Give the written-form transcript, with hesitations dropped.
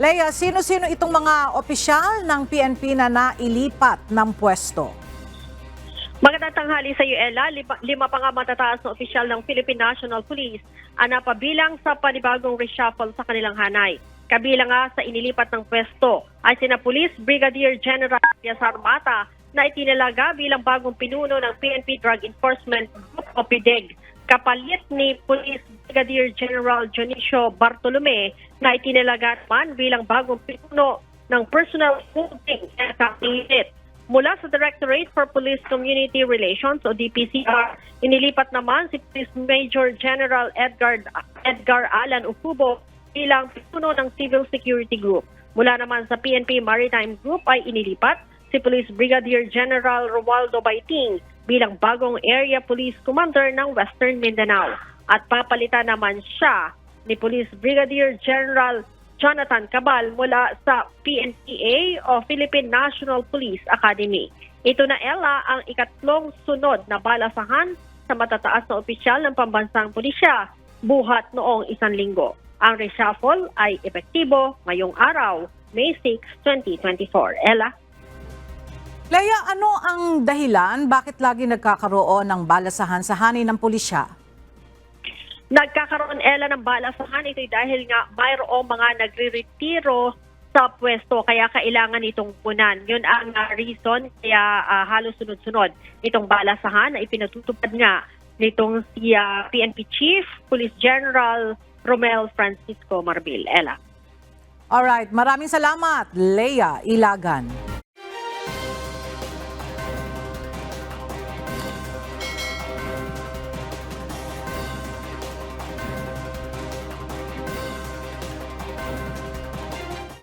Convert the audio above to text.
Leia, sino-sino itong mga opisyal ng PNP na nailipat ng pwesto? Magandang tanghali sa iyo, Ella. Lima pa nga matataas na opisyal ng Philippine National Police ang napabilang sa panibagong reshuffle sa kanilang hanay. Kabilang nga sa inilipat ng pwesto ay sina Police Brigadier General Yasar Mata na itinalaga bilang bagong pinuno ng PNP Drug Enforcement Group o PDEG. Kapalit ni Police Brigadier General Jonicio Bartolome na itinalaga naman bilang bagong pinuno ng Personal Holding Unit. Mula sa Directorate for Police Community Relations o DPCR, inilipat naman si Police Major General Edgar Alan Ucubo bilang pinuno ng Civil Security Group. Mula naman sa PNP Maritime Group ay inilipat si Police Brigadier General Romualdo Baiting bilang bagong Area Police Commander ng Western Mindanao. At papalitan naman siya ni Police Brigadier General Jonathan Cabal mula sa PNPA o Philippine National Police Academy. Ito na, Ella, ang ikatlong sunod na balasahan sa matataas na opisyal ng pambansang pulisya buhat noong isang linggo. Ang reshuffle ay epektibo ngayong araw, May 6, 2024. Ella? Leia, ano ang dahilan bakit lagi nagkakaroon ng balasahan sa hanay ng pulisya? Nagkakaroon, Ella, ng balasahan. Ito'y dahil nga mayroong mga nagre-retiro sa pwesto kaya kailangan itong punan. Yun ang reason kaya halos sunod-sunod itong balasahan na ipinatutupad nga nitong si PNP Chief Police General Romel Francisco Marbil. Ella. Alright, maraming salamat, Leia Ilagan.